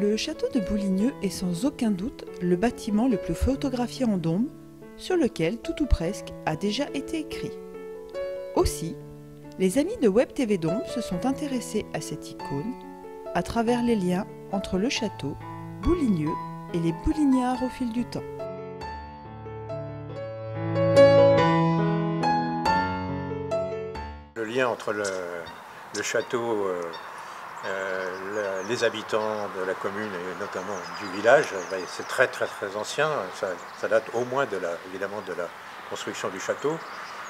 Le château de Bouligneux est sans aucun doute le bâtiment le plus photographié en Dombes, sur lequel tout ou presque a déjà été écrit. Aussi, les amis de Web TV Dombes se sont intéressés à cette icône à travers les liens entre le château, Bouligneux et les Boulignards au fil du temps. Le lien entre le château, les habitants de la commune et notamment du village, c'est très ancien. Ça date au moins évidemment de la construction du château.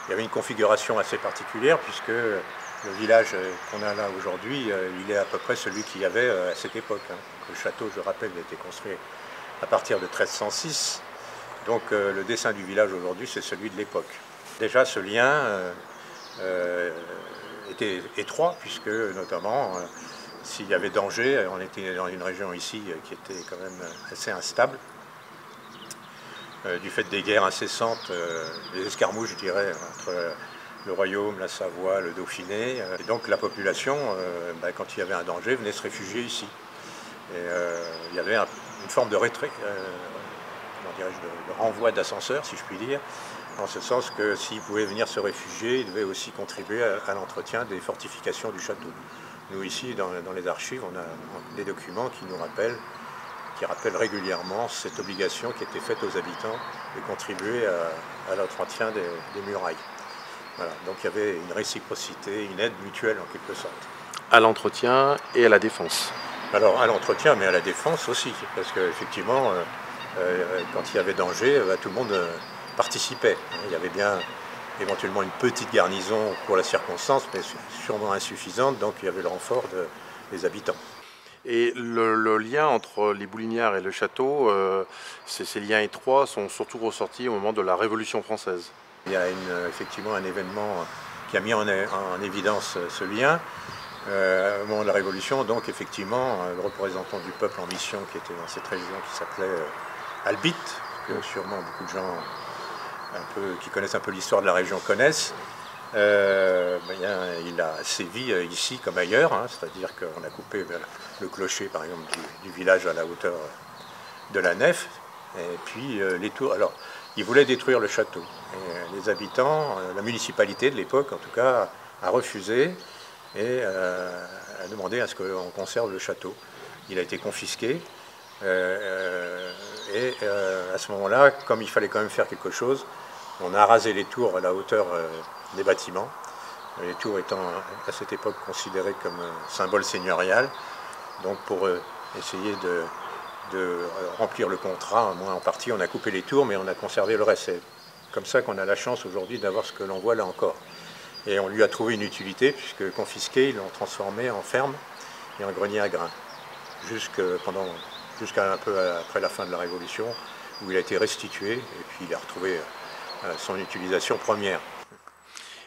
Il y avait une configuration assez particulière puisque le village qu'on a là aujourd'hui, il est à peu près celui qu'il y avait à cette époque. Le château, je rappelle, a été construit à partir de 1306. Donc le dessin du village aujourd'hui, c'est celui de l'époque. Déjà, ce lien était étroit, puisque notamment, s'il y avait danger, on était dans une région ici qui était quand même assez instable, du fait des guerres incessantes, des escarmouches, je dirais, entre le royaume, la Savoie, le Dauphiné. Et donc la population, quand il y avait un danger, venait se réfugier ici. Et il y avait une forme de retrait, comment dirais-je, de renvoi d'ascenseur, si je puis dire, en ce sens que s'ils pouvaient venir se réfugier, ils devaient aussi contribuer à l'entretien des fortifications du château. Nous ici, dans les archives, on a des documents qui rappellent régulièrement cette obligation qui était faite aux habitants de contribuer à l'entretien des murailles. Voilà. Donc il y avait une réciprocité, une aide mutuelle en quelque sorte. À l'entretien et à la défense. Alors à l'entretien, mais à la défense aussi, parce qu'effectivement, quand il y avait danger, tout le monde participait. Il y avait bien éventuellement une petite garnison pour la circonstance, mais sûrement insuffisante, donc il y avait le renfort des habitants. Et le lien entre les Boulignards et le château, ces liens étroits sont surtout ressortis au moment de la Révolution française. Il y a effectivement un événement qui a mis en évidence ce lien. Au moment de la Révolution, donc effectivement, le représentant du peuple en mission qui était dans cette région qui s'appelait Albitte, que sûrement beaucoup de gens qui connaissent un peu l'histoire de la région connaissent. Il a sévi ici comme ailleurs, c'est-à-dire qu'on a coupé le clocher par exemple du village à la hauteur de la nef, et puis les tours. Alors, il voulait détruire le château. Et les habitants, la municipalité de l'époque en tout cas, a refusé et a demandé à ce qu'on conserve le château. Il a été confisqué. À ce moment-là, comme il fallait quand même faire quelque chose, on a rasé les tours à la hauteur des bâtiments, les tours étant à cette époque considérées comme symbole seigneurial. Donc pour essayer de remplir le contrat, moins en partie, on a coupé les tours, mais on a conservé le reste. C'est comme ça qu'on a la chance aujourd'hui d'avoir ce que l'on voit là encore. Et on lui a trouvé une utilité, puisque confisqué, ils l'ont transformé en ferme et en grenier à grains, jusqu'à un peu après la fin de la Révolution, où il a été restitué, et puis il a retrouvé son utilisation première.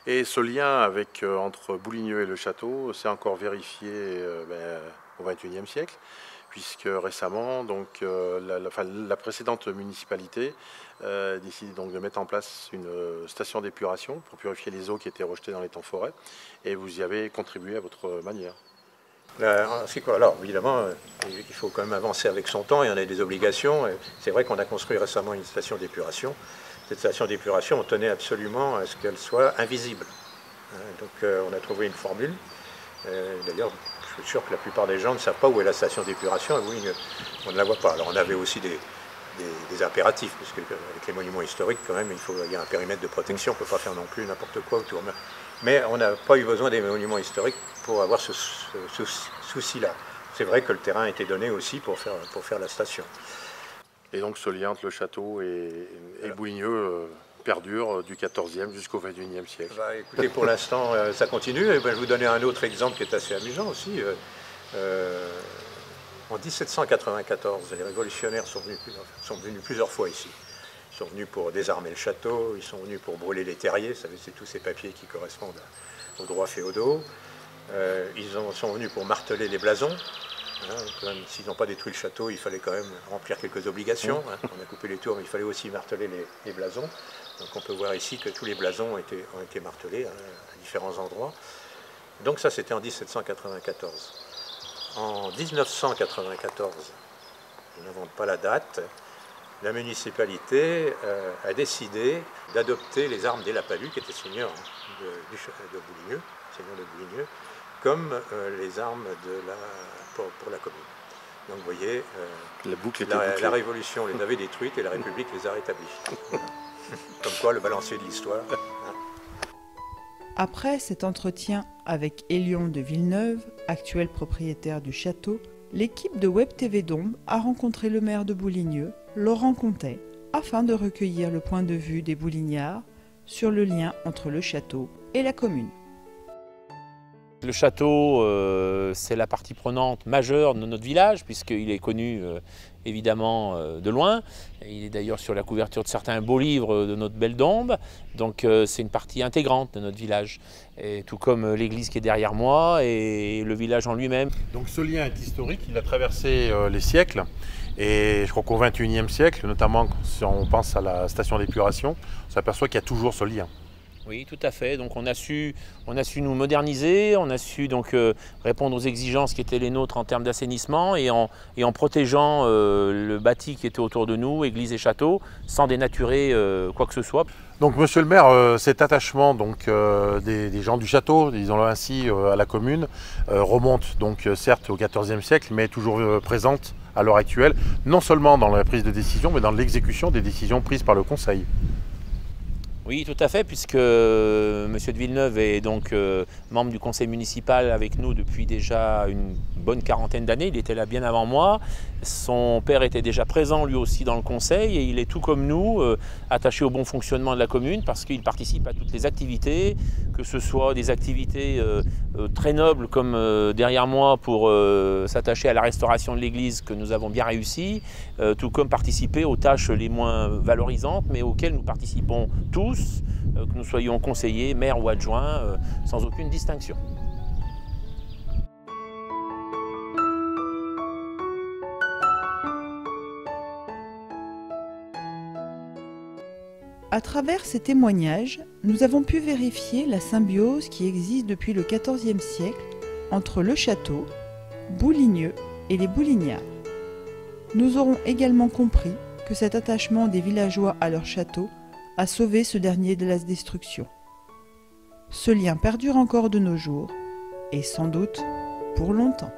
Et ce lien entre Bouligneux et le château, c'est encore vérifié au XXIe siècle, puisque récemment, donc, la précédente municipalité décide donc de mettre en place une station d'épuration pour purifier les eaux qui étaient rejetées dans l'étang forêt, et vous y avez contribué à votre manière. Alors évidemment, il faut quand même avancer avec son temps et on a des obligations. C'est vrai qu'on a construit récemment une station d'épuration. Cette station d'épuration, on tenait absolument à ce qu'elle soit invisible. Donc on a trouvé une formule. D'ailleurs, je suis sûr que la plupart des gens ne savent pas où est la station d'épuration, et oui, on ne la voit pas. Alors on avait aussi des impératifs, parce qu'avec les monuments historiques, quand même, il y a un périmètre de protection, on ne peut pas faire non plus n'importe quoi autour. Mais on n'a pas eu besoin des monuments historiques pour avoir ce souci-là. C'est vrai que le terrain a été donné aussi pour faire la station. Et donc ce lien entre le château et Bouligneux perdure du XIVe jusqu'au XXIe siècle. Écoutez, pour l'instant, ça continue. Et je vais vous donner un autre exemple qui est assez amusant aussi. En 1794, les révolutionnaires sont venus plusieurs fois ici. Ils sont venus pour désarmer le château, ils sont venus pour brûler les terriers, vous savez, c'est tous ces papiers qui correspondent aux droits féodaux. Ils sont venus pour marteler les blasons. S'ils n'ont pas détruit le château, il fallait quand même remplir quelques obligations. On a coupé les tours, mais il fallait aussi marteler les blasons. Donc on peut voir ici que tous les blasons ont été martelés à différents endroits. Donc ça, c'était en 1794. En 1994, je n'invente pas la date, la municipalité a décidé d'adopter les armes des Lapalus, qui étaient seigneurs de Bouligneux, comme les armes pour la commune. Donc vous voyez, la Révolution les avait détruites et la République les a rétablies. Voilà. Comme quoi, le balancier de l'histoire. Après cet entretien avec Élion de Villeneuve, actuel propriétaire du château, l'équipe de Web TV Dombes a rencontré le maire de Bouligneux, Laurent Contet, afin de recueillir le point de vue des Boulignards sur le lien entre le château et la commune. Le château, c'est la partie prenante majeure de notre village, puisqu'il est connu évidemment de loin. Il est d'ailleurs sur la couverture de certains beaux livres de notre belle Dombes. Donc c'est une partie intégrante de notre village. Et tout comme l'église qui est derrière moi et le village en lui-même. Donc ce lien est historique, il a traversé les siècles. Et je crois qu'au XXIe siècle, notamment si on pense à la station d'épuration, on s'aperçoit qu'il y a toujours ce lien. Oui, tout à fait. Donc on a su nous moderniser, on a su donc répondre aux exigences qui étaient les nôtres en termes d'assainissement et en protégeant le bâti qui était autour de nous, église et château, sans dénaturer quoi que ce soit. Donc monsieur le maire, cet attachement donc, des gens du château, disons-le ainsi, à la commune, remonte donc certes au XIVe siècle, mais est toujours présente à l'heure actuelle, non seulement dans la prise de décision, mais dans l'exécution des décisions prises par le Conseil. Oui, tout à fait, puisque M. de Villeneuve est donc membre du conseil municipal avec nous depuis déjà une bonne quarantaine d'années. Il était là bien avant moi. Son père était déjà présent lui aussi dans le conseil et il est tout comme nous attaché au bon fonctionnement de la commune parce qu'il participe à toutes les activités, que ce soit des activités très nobles comme derrière moi pour s'attacher à la restauration de l'église que nous avons bien réussi, tout comme participer aux tâches les moins valorisantes mais auxquelles nous participons tous, que nous soyons conseillers, maires ou adjoints, sans aucune distinction. À travers ces témoignages, nous avons pu vérifier la symbiose qui existe depuis le XIVe siècle entre le château, Bouligneux et les Boulignards. Nous aurons également compris que cet attachement des villageois à leur château a sauvé ce dernier de la destruction. Ce lien perdure encore de nos jours, et sans doute pour longtemps.